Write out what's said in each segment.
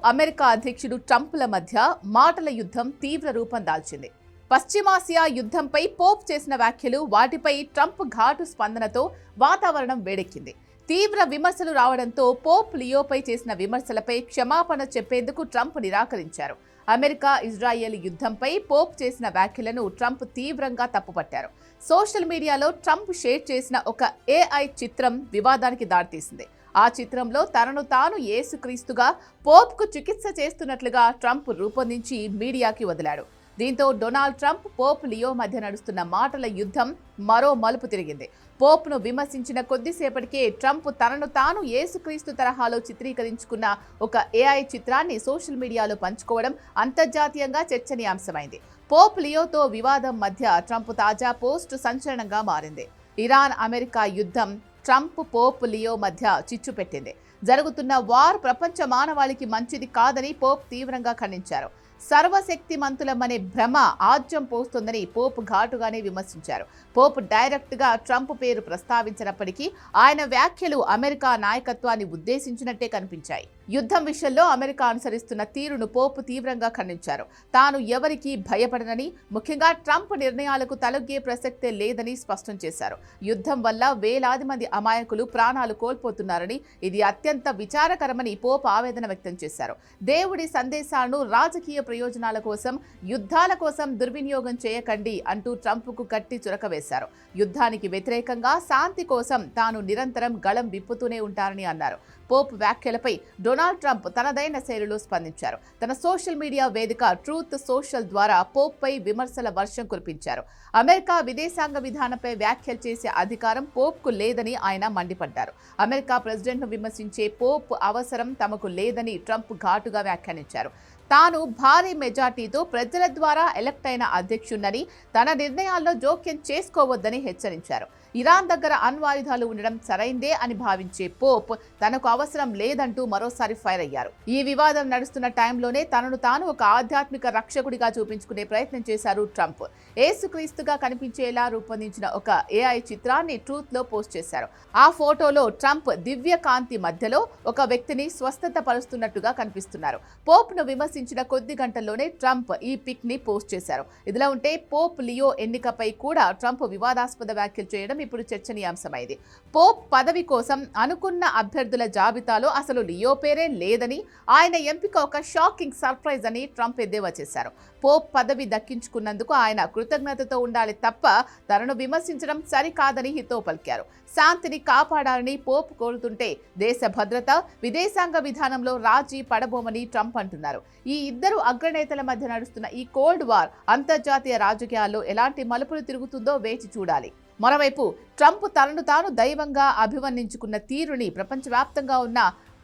America అధ్యక్షుడు ట్రంప్ల మధ్య మాటల యుద్ధం తీవ్ర రూపం దాల్చింది. పశ్చిమాసియా యుద్ధంపై పోప్ చేసిన వ్యాఖ్యలు, వాటిపై ట్రంప్ ఘాటు స్పందనతో వాతావరణం వేడెక్కింది. తీవ్ర విమర్శలు రావడంతో పోప్ లియోపై చేసిన విమర్శలపై క్షమాపణ చెప్పేందుకు ట్రంప్ నిరాకరించారు. అమెరికా ఇజ్రాయెల్ యుద్ధంపై పోప్ చేసిన వ్యాఖ్యలను ట్రంప్ తీవ్రంగా తప్పుపట్టారు. సోషల్ మీడియాలో ట్రంప్ షేర్ చేసిన ఒక AI చిత్రం వివాదానికి దారితీసింది. ఆ చిత్రంలో తనను తాను యేసుక్రీస్తుగా పోప్కు చికిత్స చేస్తున్నట్లుగా ట్రంప్ రూపొందించి మీడియాకి వదిలాడు. దీంతో డొనాల్డ్ ట్రంప్, పోప్ లియో మధ్య నడుస్తున్న మాటల యుద్ధం మరో మలుపు తిరిగింది. పోప్ను విమర్శించిన కొద్దిసేపటికే ట్రంప్ తనను తాను యేసుక్రీస్తు తరహాలో చిత్రీకరించుకున్న ఒక AI చిత్రాన్ని సోషల్ మీడియాలో పంచుకోవడం అంతర్జాతీయంగా చర్చనీయాంశమైంది. పోప్ లియోతో వివాదం మధ్య ట్రంప్ తాజా పోస్ట్ సంచలనంగా మారింది. ఇరాన్ అమెరికా యుద్ధం ట్రంప్, పోప్ లియో మధ్య చిచ్చు పెట్టింది. జరుగుతున్న వార్ ప్రపంచ మానవాళికి మంచిది కాదని పోప్ తీవ్రంగా ఖండించారు. సర్వశక్తిమంతులమనే భ్రమ ఆజ్యం పోస్తోందని పోప్ ఘాటుగానే విమర్శించారు. పోప్ డైరెక్ట్గా ట్రంప్ పేరు ప్రస్తావించినప్పటికీ ఆయన వ్యాఖ్యలు అమెరికా నాయకత్వాన్ని ఉద్దేశించినట్టే కనిపించాయి. యుద్ధం విషయంలో అమెరికా అనుసరిస్తున్న తీరును పోప్ తీవ్రంగా ఖండించారు. తాను ఎవరికీ భయపడనని, ముఖ్యంగా ట్రంప్ నిర్ణయాలకు తలొగ్గే ప్రసక్తే లేదని స్పష్టం చేశారు. యుద్ధం వల్ల వేలాది మంది అమాయకులు ప్రాణాలు కోల్పోతున్నారని, ఇది అత్యంత విచారకరమని పోప్ ఆవేదన వ్యక్తం చేశారు. దేవుడి సందేశాలను రాజకీయ ప్రయోజనాల కోసం, యుద్ధాల కోసం దుర్వినియోగం చేయకండి అంటూ ట్రంప్కు గట్టి చురక వేశారు. యుద్ధానికి వ్యతిరేకంగా శాంతి కోసం తాను నిరంతరం గళం విప్పుతూనే ఉంటారని అన్నారు. పోప్ వ్యాఖ్యలపై డొనాల్డ్ ట్రంప్ తనదైన శైలిలో స్పందించారు. తన సోషల్ మీడియా వేదిక ట్రూత్ సోషల్ ద్వారా పోప్పై విమర్శల వర్షం కురిపించారు. అమెరికా విదేశాంగ విధానంపై వ్యాఖ్యలు చేసే అధికారం పోప్కు లేదని ఆయన మండిపడ్డారు. అమెరికా ప్రెసిడెంట్ను విమర్శించే పోప్ అవసరం తమకు లేదని ట్రంప్ ఘాటుగా వ్యాఖ్యానించారు. తాను భారీ మెజార్టీతో ప్రజల ద్వారా ఎలక్ట్ అయిన అధ్యక్షుడిని, తన నిర్ణయాల్లో జోక్యం చేసుకోవద్దని హెచ్చరించారు. ఇరాన్ దగ్గర అణ్వాయుధాలు ఉండడం సరైందే అని భావించే పోప్ తనకు అవసరం లేదంటూ మరోసారి ఫైర్ అయ్యారు. ఈ వివాదం నడుస్తున్న టైంలోనే తనను తాను ఒక ఆధ్యాత్మిక రక్షకుడిగా చూపించుకునే ప్రయత్నం చేశారు ట్రంప్. యేసుక్రీస్తుగా కనిపించేలా రూపొందించిన ఒక AI చిత్రాన్ని ట్రూత్ లో పోస్ట్ చేశారు. ఆ ఫోటోలో ట్రంప్ దివ్య కాంతి మధ్యలో ఒక వ్యక్తిని స్వస్థత పరుస్తున్నట్టుగా కనిపిస్తున్నారు. పోప్ ను విమర్శించిన కొద్ది గంటల్లోనే ట్రంప్ ఈ పిక్ ని పోస్ట్ చేశారు. ఇదిలా ఉంటే పోప్ లియో ఎన్నికపై కూడా ట్రంప్ వివాదాస్పద వ్యాఖ్యలు చేయడం ఇప్పుడు చర్చనీయాంశమైంది. పోప్ పదవి కోసం అనుకున్న అభ్యర్థుల జాబితాలో అసలు లియో పేరే లేదని, ఆయన ఎంపిక ఒక షాకింగ్ సర్ప్రైజ్ అని ట్రంప్ ఎద్దేవా చేశారు. పోప్ పదవి దక్కించుకున్నందుకు ఆయన కృతజ్ఞతతో ఉండాలి తప్ప తనను విమర్శించడం సరికాదని హితో పలికారు. శాంతిని కాపాడాలని పోప్ కోరుతుంటే దేశ భద్రత, విదేశాంగ విధానంలో రాజీ పడబోమని ట్రంప్ అంటున్నారు. ఈ ఇద్దరు అగ్రనేతల మధ్య నడుస్తున్న ఈ కోల్డ్ వార్ అంతర్జాతీయ రాజకీయాల్లో ఎలాంటి మలుపులు తిరుగుతుందో వేచి చూడాలి. మరోవైపు ట్రంప్ తనను తాను దైవంగా అభివర్ణించుకున్న తీరుని ప్రపంచవ్యాప్తంగా ఉన్న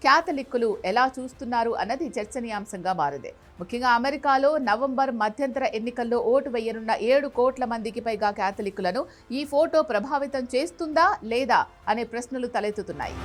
క్యాథలిక్కులు ఎలా చూస్తున్నారు అన్నది చర్చనీయాంశంగా మారింది. ముఖ్యంగా అమెరికాలో నవంబర్ మధ్యంతర ఎన్నికల్లో ఓటు వేయనున్న 7 కోట్ల మందికి పైగా క్యాథలిక్కులను ఈ ఫోటో ప్రభావితం చేస్తుందా లేదా అనే ప్రశ్నలు తలెత్తుతున్నాయి.